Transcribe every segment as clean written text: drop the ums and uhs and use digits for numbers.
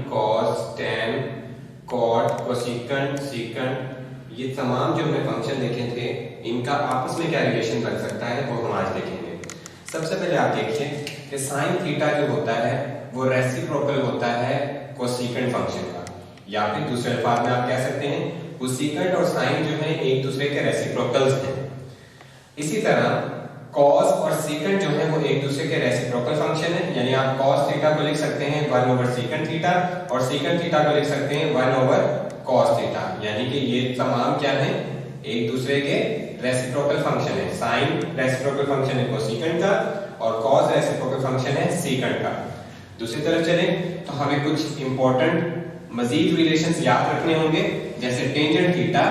Cos, tan, cot, cosecant, secant, ये तमाम जो हमने फंक्शन देखे थे इनका आपस में क्या रिलेशन बन सकता है वो हम आज देखेंगे। सबसे पहले आप देखिए कि साइन थीटा जो होता है वो रेसिप्रोकल होता है कोसेकेंट फंक्शन का, या फिर दूसरे अल्फाज में आप कह सकते हैं कोसेकेंट और साइन जो है एक दूसरे के रेसिप्रोकल्स हैं। इसी तरह कॉस और सीकेंट जो है वो एक दूसरे के रेसिप्रोकल फंक्शन है, यानी आप कॉस थीटा को लिख सकते हैं 1 ओवर सीकेंट थीटा और सीकेंट थीटा को लिख सकते हैं 1 ओवर कॉस थीटा, यानी कि ये तमाम क्या है एक दूसरे के रेसिप्रोकल फंक्शन है। साइन रेसिप्रोकल फंक्शन है कोसेकेंट का और कॉस रेसिप्रोकल फंक्शन है सीकेंट का। दूसरी तरफ चले तो हमें कुछ इंपॉर्टेंट मजीद रिलेशंस याद रखने होंगे, जैसे टेंजेंट थीटा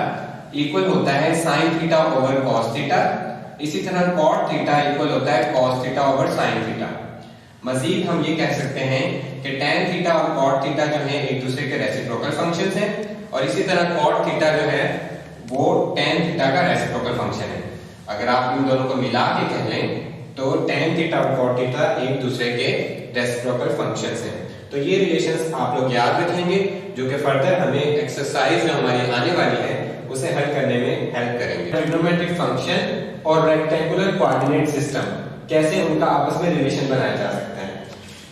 इक्वल होता है sine theta over cos theta, इसी तरह कॉट थीटा इक्वल होता है cos theta over sine theta. मजीद हम ये कह सकते हैं कि टैन थीटा और कॉट थीटा जो है एक दूसरे के रेसिप्रोकल फंक्शंस हैं, और इसी तरह कॉट थीटा जो है वो टैन थीटा का रेसिप्रोकल फंक्शन है। अगर आप इन दोनों को मिला के कह लें तो टैन थीटा और कॉट थीटा एक दूसरे के रेसिप्रोकल फंक्शंस हैं। तो ये रिलेशंस आप लोग याद रखेंगे जो कि फर्दर हमें एक्सरसाइज जो हमारी आने वाली है उसे हल करने में हेल्प करेंगे। ट्रिग्नोमेट्रिक फंक्शन और रेक्टेंगुलर कोऑर्डिनेट सिस्टम कैसे उनका आपस में रिलेशन बनाया जा सकता है,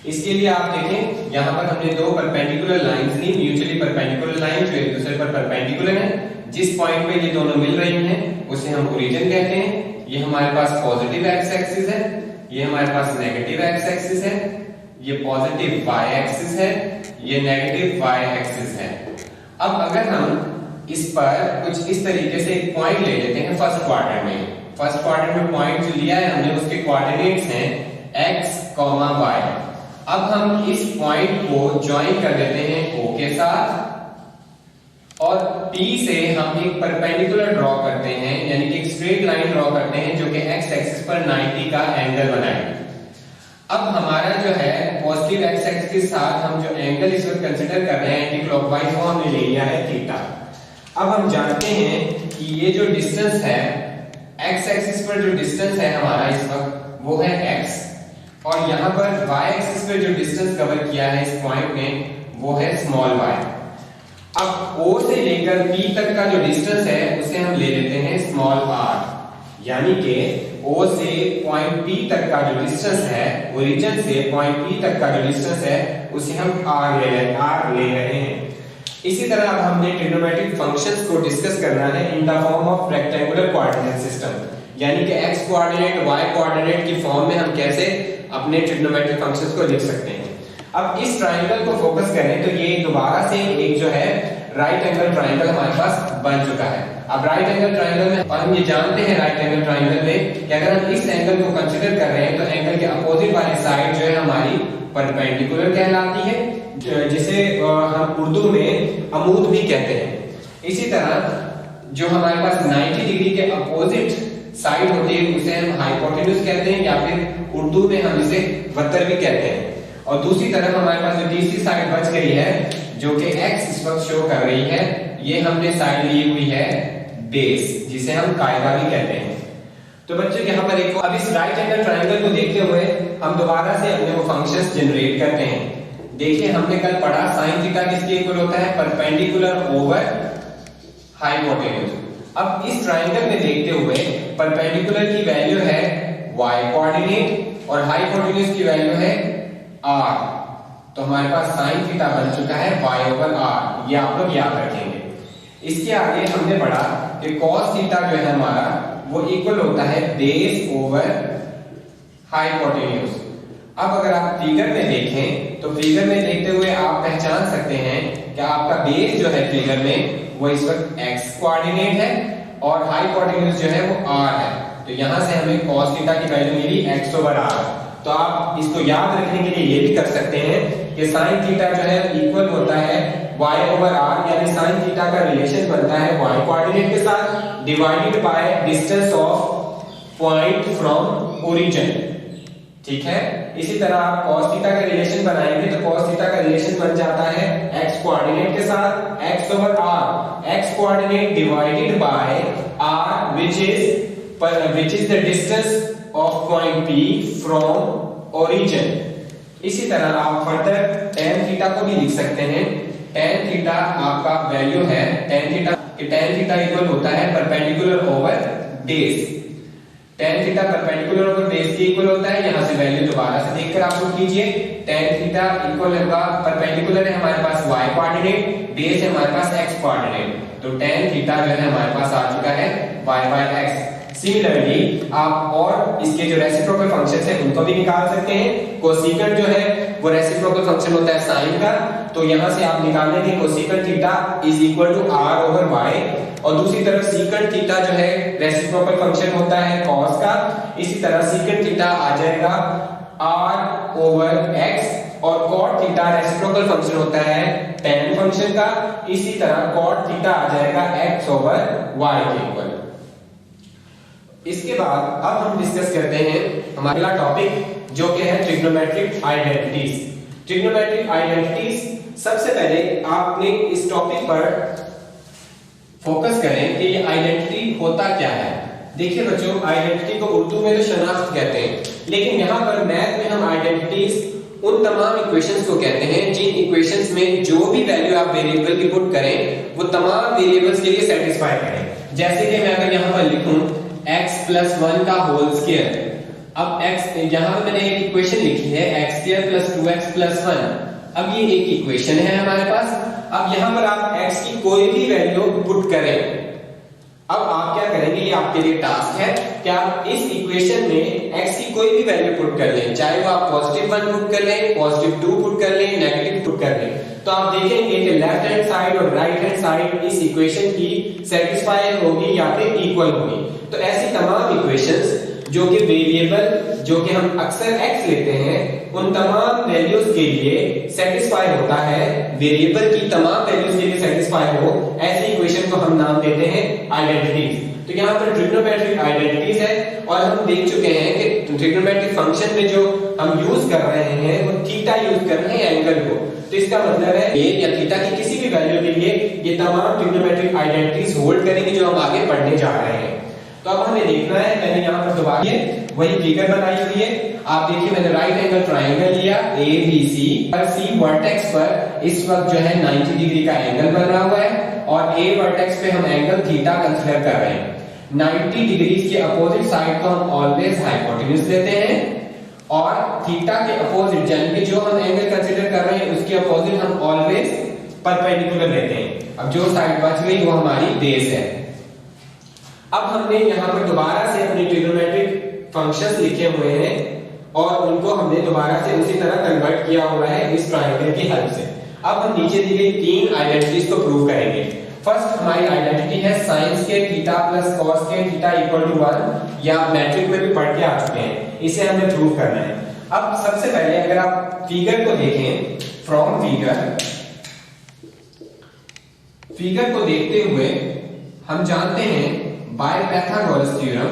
इसके लिए आप देखें यहाँ पर हमने दो परपेंडिकुलर लाइंस ली, म्यूचुअली परपेंडिकुलर लाइन जो एक दूसरे पर परपेंडिकुलर है। जिस पॉइंट पे ये दोनों मिल रही हैं उसे हम ओरिजिन कहते हैं। ये हमारे पास पॉजिटिव एक्स एक्सिस है, ये हमारे पास नेगेटिव एक्स एक्सिस है, ये पॉजिटिव वाई एक्सिस है, ये नेगेटिव वाई एक्सिस है। अब अगर हम इस पर कुछ इस तरीके से एक पॉइंट ले लेते हैं फर्स्ट क्वाड्रेंट में। फर्स्ट क्वाड्रेंट में पॉइंट जो लिया है हमने उसके कोऑर्डिनेट्स हैं x, y। अब हम इस पॉइंट को ज्वाइन कर देते हैं O के साथ और P से हम एक परपेंडिकुलर ड्रॉ करते हैं, यानी कि एक स्ट्रेट लाइन ड्रॉ करते हैं जो कि x एक्सिस पर 90 का एंगल बनाएगी। अब हमारा जो है पॉजिटिव x एक्सिस के साथ हम जो एंगल इस वक्त कंसीडर कर रहे हैं एंटी क्लॉकवाइज वो हमने ले लिया है थीटा। अब हम जानते हैं कि ये जो डिस्टेंस है x एक्सिस पर जो डिस्टेंस है हमारा इस वक्त वो है x, और यहाँ पर y एक्सिस पर जो डिस्टेंस कवर किया है इस पॉइंट में वो है स्मॉल y। अब O से लेकर P तक का जो डिस्टेंस है उसे हम ले लेते हैं स्मॉल r, यानी कि O से पॉइंट P तक का जो डिस्टेंस है, ओरिजिन से पॉइंट P तक का जो डिस्टेंस है उसे हम r ले रहे हैं। इसी तरह अब हमने ट्रिग्नोमेट्रिक फंक्शंस को डिस्कस करना है in the form of rectangular coordinate system, यानी कि x कोऑर्डिनेट y कोऑर्डिनेट की फॉर्म में हम कैसे अपने ट्रिग्नोमेट्रिक फंक्शंस को लिख सकते हैं। अब इस ट्रायंगल को फोकस करें तो ये दोबारा से एक जो है राइट एंगल ट्रायंगल हमारे पास बन चुका है। अब राइट एंगल ट्रायंगल में और हम ये जानते हैं राइट एंगल ट्रायंगल में कि अगर हम इस एंगल को कंसीडर कर रहे हैं तो एंगल के अपोजिट वाली साइड जो है हमारी परपेंडिकुलर कहलाती है, जिसे हम उर्दू में अमूद भी कहते हैं। इसी तरह जो हमारे पास 90 डिग्री के अपोजिट साइड होती है उसे हम हाइपोटेन्यूज कहते हैं, या फिर उर्दू में हम इसे वतर भी कहते हैं। और दूसरी तरफ हमारे पास जो तीसरी साइड बच गई है जो कि x इस वक्त शो कर रही है, ये हमने साइड ली हुई है बेस, जिसे हम कायदा भी कहते हैं। तो बच्चों यहाँ पर एक अब इस राइट एंगल ट्रायंगल को देखते हुए हम दोबारा से अपने वो फंक्शंस जनरेट करते हैं। देखिए हमने कल पढ़ा साइन थीटा किसके इक्वल होता है, परपेंडिकुलर ओवर हाइपोटेन्यूज। अब इस ट्रायंगल में देखते हुए परपेंडिकुलर की वैल्यू है y कोऑर्डिनेट और हाइपोटेन्यूज की वैल्यू है r, तो हमारे पास साइन थीटा बन चुका है y ओवर r, ये आप लोग याद रखेंगे। इसके आगे हमने पढ़ा कि cos थीटा जो है हमारा वो इक्वल होता है बेस ओवर हाइपोटेन्यूज। अब अगर आप फिगर में देखें तो फिगर में देखते हुए आप पहचान सकते हैं कि आपका बेस जो है फिगर में वो इस वक्त x कोऑर्डिनेट है और हाइपोटेन्यूज जो है वो r है। तो यहां से हमें cos थीटा की वैल्यू मिली x ओवर r। तो आप इसको याद रखने के लिए ये भी कर सकते हैं कि sin थीटा जो है इक्वल होता है y ओवर r, यानी sin थीटा का रिलेशन बनता है y कोऑर्डिनेट के साथ divided by distance of point from origin. ठीक है, इसी तरह आप cos थीटा का रिलेशन बनाएंगे तो cos थीटा का रिलेशन बन जाता है x कोऑर्डिनेट के साथ x over r, x coordinate divided by r which is the distance of point P from origin। इसी तरह आप फर्दर tan थीटा को भी लिख सकते हैं। tan थीटा आपका वैल्यू है tan थीटा इक्वल होता है perpendicular over base. tan theta perpendicular over base के इक्वल होता है। यहां से वैल्यू दोबारा से देखकर आप पुट कीजिए। tan थीटा इक्वल होगा, परपेंडिकुलर है हमारे पास y कोऑर्डिनेट, बेस है हमारे पास x कोऑर्डिनेट, तो tan थीटा जो है हमारे पास आ चुका है y/x। सिमिलरली आप और इसके जो रेसिप्रोकल फंक्शंस हैं उनको भी निकाल सकते हैं। कोसेकेंट जो है वो रेसिप्रोकल फंक्शन होता है साइन का, तो यहां से आप निकाल लेंगे cosecant theta is equal to r over y, और दूसरी तरफ सेकेंट थीटा जो है रेसिप्रोकल फंक्शन होता है cos का। इसी तरह सेकेंट थीटा आ जाएगा r ओवर x, और cot थीटा रेसिप्रोकल फंक्शन होता है tan फंक्शन का। इसी तरह cot थीटा आ जाएगा x ओवर y के इक्वल। इसके बाद अब हम डिस्कस करते हैं हमारा अगला टॉपिक जो कि है ट्रिग्नोमेट्रिक आइडेंटिटीज। ट्रिग्नोमेट्रिक आइडेंटिटीज, सबसे पहले आपने इस टॉपिक पर फोकस करें कि ये आइडेंटिटी होता क्या है। देखिए बच्चों, आइडेंटिटी को उर्दू में तो शनाख्त कहते हैं, लेकिन यहाँ पर मैथ में हम आइडेंटिटीज उन तमाम इक्वेशंस को कहते हैं जिन इक्वेशंस में जो भी वैल्यू आप वेरिएबल की पुट करें वो तमाम वेरिएबल्स के लिए सेटिस्फाई करें। जैसे कि मैं अगर यहाँ पर लिखूं x + 1 का होल स्क्वायर, अब x यहां पे मैंने एक इक्वेशन लिखी है x² + 2x + 1। अब ये एक इक्वेशन है हमारे पास। अब यहां पर आप x की कोई भी वैल्यू पुट करें, अब आप क्या करेंगे, ये आपके लिए टास्क है कि आप इस इक्वेशन में x की कोई भी वैल्यू पुट कर लें, चाहे वो आप +1 पुट कर लें, +2 पुट कर लें, नेगेटिव पुट कर लें, तो आप देखेंगे कि लेफ्ट हैंड साइड और राइट हैंड साइड इस इक्वेशन की सेटिस्फाई होगी या फिर इक्वल होगी। तो ऐसी तमाम इक्वेशंस जो कि वेरिएबल जो कि हम अक्सर x लेते हैं उन तमाम वैल्यूज के लिए सेटिस्फाई होता है, वेरिएबल की तमाम वैल्यूज के लिए सेटिस्फाई हो, ऐसी इक्वेशन को हम नाम देते हैं आइडेंटिटीज। तो यहाँ पर ट्रिग्नोमेट्रिक आइडेंटिटीज है, और हम देख चुके हैं कि ट्रिग्नोमेट्रिक फंक्शन में जो हम यूज कर रहे हैं वो थीटा यूज कर रहे हैं एंगल को, तो इसका मतलब है a या थीटा की किसी भी वैल्यू के लिए ये तमाम ट्रिग्नोमेट्रिक आइडेंटिटीज होल्ड करेंगे जो हम आगे पढ़ने जा रहे हैं। तो अब हमें देखना है, मैंने यहाँ पर दोबारा वही फिगर बनाई हुई है। आप देखिए मैंने राइट एंगल ट्रायंगल लिया ABC और C वर्टेक्स पर इस वक्त जो है 90 डिग्री का एंगल बन रहा हुआ है, और A वर्टेक्स पे हम एंगल थीटा कंसीडर कर रहे हैं। 90 डिग्री के अपोजिट साइड को हम ऑलवेज हाइपोटेन्यूज लेते हैं, और थीटा के अपोजिट यानी कि जो हम एंगल कंसीडर कर रहे हैं उसके अपोजिट हम ऑलवेज परपेंडिकुलर लेते हैं। अब जो साइड बच गई वो हमारी बेस है। अब हमने यहाँ पर दोबारा से अपने ट्रिग्नोमेट्रिक फंक्शंस लिखे हुए हैं और उनको हमने दोबारा से उसी तरह कन्वर्ट किया हुआ है इस ट्रायंगल की हेल्प से। अब हम नीचे दी गई तीन आइडेंटिटीज को प्रूव करेंगे। फर्स्ट हमारी आइडेंटिटी है sin square theta + cos square theta = 1, या आप मैट्रिक में भी पढ़ के आ चुके हैं, इसे हमें प्रूव करना है। अब सबसे पहले अगर आप फिगर को देखें, फ्रॉम फिगर को देखते हुए हम जानते हैं बाय पाइथागोरस थ्योरम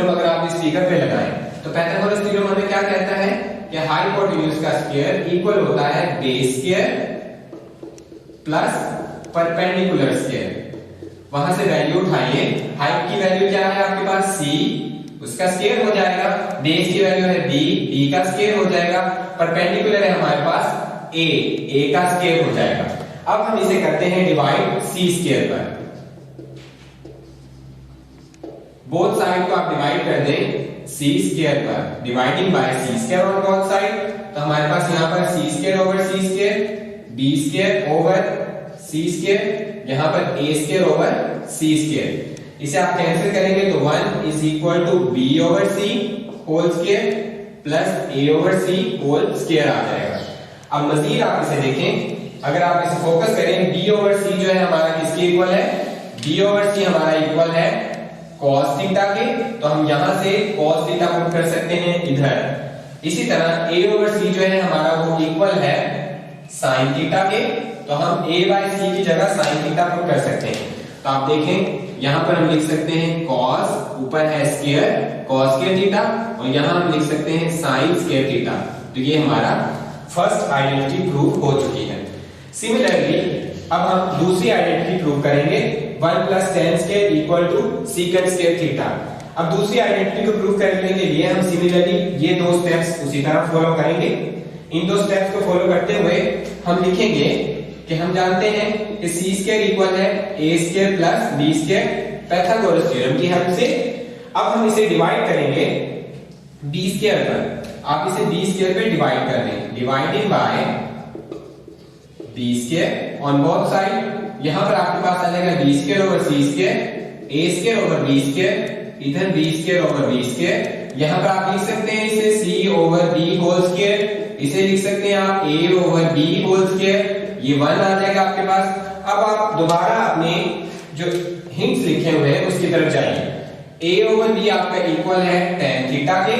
अगर आप इस फिगर पे लगाएं तो पाइथागोरस थ्योरम हमें क्या कहता है कि हाइपोटेन्यूज का स्क्वायर इक्वल होता है base square plus perpendicular square. वहां से वैल्यू उठाइए, हाइट की वैल्यू क्या है आपके पास c, उसका स्क्वायर हो जाएगा, बेस की वैल्यू है b का स्क्वायर हो जाएगा, परपेंडिकुलर है हमारे पास a का स्क्वायर हो जाएगा। अब हम इसे करते हैं डिवाइड c स्क्वायर पर, बोथ साइड को आप डिवाइड कर दें c स्क्वायर पर, dividing by c square on both side, तो हमारे पास यहाँ पर c square over c square, b square over c square, यहाँ पर a square over c square. इसे आप कैंसिल करेंगे तो 1 is equal to b over c whole square plus a over c whole square आ जाएगा। अब मजीद आप इसे देखें, अगर आप इसे फोकस करें, b ओवर c जो है हमारा किसके इक्वल है, b ओवर c हमारा इक्वल है cos थीटा के, तो हम यहां से cos थीटा पुट कर सकते हैं इधर। इसी तरह a ओवर c जो है हमारा वो इक्वल है sin थीटा के, तो हम a बाय c की जगह sin थीटा पुट कर सकते हैं। तो आप देखें यहां पर हम लिख सकते हैं cos, ऊपर है स्क्वायर cos स्क्वायर थीटा, और यहां हम लिख सकते हैं sin स्क्वायर थीटा। तो ये हमारा फर्स्ट आइडेंटिटी प्रूव हो चुकी है। सिमिलरली अब हम दूसरी आइडेंटिटी प्रूव करेंगे 1 plus tan square equal to secant square theta. अब दूसरी आइडेंटिटी को प्रूव करने के लिए हम सिमिलरली ये दो स्टेप्स उसी तरह फॉलो करेंगे। इन दो स्टेप्स को फॉलो करते हुए हम लिखेंगे कि हम जानते हैं कि c स्क्वायर इक्वल है a square plus b square Pythagoras theorem की हेल्प से। अब हम इसे डिवाइड करेंगे b स्क्वायर पर। आप इसे b स्क्वायर पे डिवाइड कर दें, dividing by b square on both side. यहां पर आपके पास आ जाएगा b square over c square, a square over b square, इधर b square over b square. यहां पर आप लिख सकते हैं इसे c over b whole square, इसे लिख सकते हैं आप a over b whole square, ये 1 आ जाएगा आपके पास। अब आप दोबारा अपने जो हिंट्स लिखे हुए हैं उसकी तरफ जाइए। a ओवर b आपका इक्वल है tan थीटा के,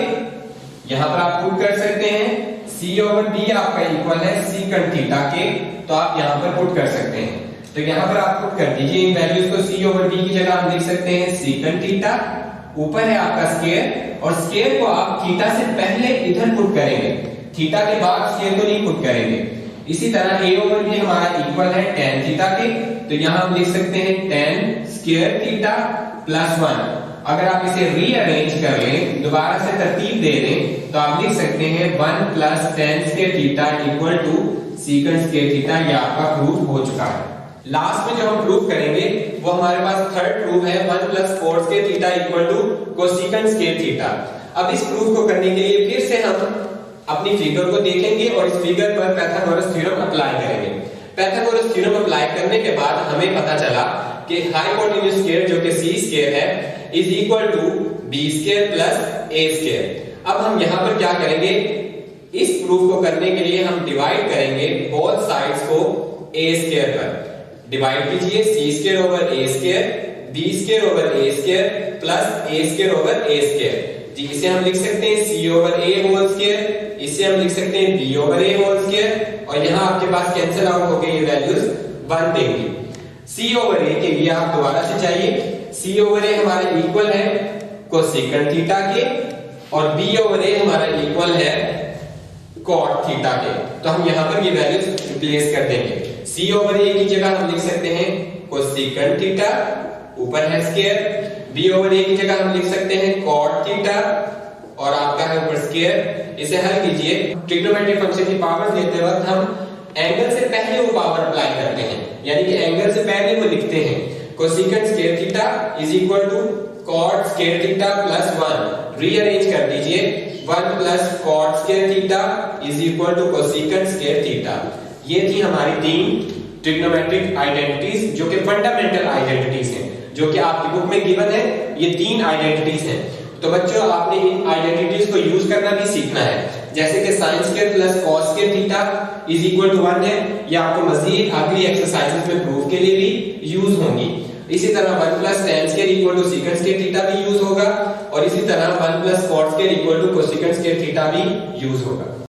यहां पर आप पुट कर सकते हैं। c ओवर b आपका इक्वल है सीकंड थीटा के, तो आप यहां पर पुट कर सकते हैं। तो यहां पर आप पुट कर दीजिए इन वैल्यूज को। c ओवर b की जगह हम लिख सकते हैं सीकंड थीटा, ऊपर है आपका स्क्वायर, और स्क्वायर को आप थीटा से पहले इधर पुट करेंगे, थीटा के बाद स्क्वायर को नहीं पुट करेंगे। इसी तरह a ओवर b हमारा इक्वल है tan थीटा के, तो यहां हम लिख सकते हैं tan स्क्वायर थीटा प्लस 1। अगर आप इसे रीअरेंज कर लें, दोबारा से तरतीब दे दें, तो आप लिख सकते हैं 1 plus tan square theta equal to secant square theta. ये आपका प्रूफ हो चुका है। लास्ट में जो हम प्रूफ करेंगे वो हमारे पास थर्ड प्रूफ है 1 plus cos square theta equal to cosecant square theta. अब इस प्रूफ को करने के लिए फिर से हम अपनी फिगर को देखेंगे और इस फिगर पर पाइथागोरस थ्योरम अप्लाई करेंगे। पाइथागोरस थ्योरम अप्लाई करने के बाद हमें पता चला कि हाइपोटेन्यूज स्क्वायर जो कि c स्क्वायर है is equal to b square plus a square. अब हम यहां पर क्या करेंगे, इस प्रूफ को करने के लिए हम डिवाइड करेंगे बोथ साइड्स को a स्क्वायर पर। डिवाइड कीजिए c square over a square, b square over a square plus a square over a square. जी इसे हम लिख सकते हैं c over a whole square, इसे हम लिख सकते हैं b over a whole square, और यहां आपके पास कैंसिल आउट हो गए ये वैल्यूज 1 देंगी। c ओवर a के लिए आप दोबारा से चाहिए, c ओवर a हमारा इक्वल है कोसेकंड थीटा के, और b ओवर a हमारा इक्वल है कॉट थीटा के। तो हम यहां पर ये वैल्यूज रिप्लेस कर देंगे। c ओवर a की जगह हम लिख सकते हैं कोसेकंड थीटा, ऊपर है स्क्वायर, b ओवर a की जगह हम लिख सकते हैं कॉट थीटा, और आपका है ऊपर स्क्वायर। इसे हल कीजिए। ट्रिग्नोमेट्रिक फंक्शन की पावर लेते वक्त हम एंगल से पहले वो पावर अप्लाई करते हैं, यानी कि एंगल से पहले वो लिखते हैं cosecant square theta is equal to cot square theta plus 1। Rearrange कर दीजिए, 1 plus cot square theta is equal to cosecant square theta. ये थी हमारी 3 ट्रिग्नोमेट्रिक आइडेंटिटीज जो कि फंडामेंटल आइडेंटिटीज हैं, जो कि आपकी बुक में गिवन है। ये 3 आइडेंटिटीज हैं। तो बच्चों आपने इन आइडेंटिटीज को यूज करना भी सीखना है, जैसे कि sin square plus cos square theta is equal to 1 है। ये आपको मजीद अगली एक्सरसाइजेस में प्रूफ के लिए भी यूज होंगी। इसी तरह 1 plus tan square equal to secant square theta भी यूज होगा, और इसी तरह 1 plus cos square equal to cosecant square theta भी यूज होगा।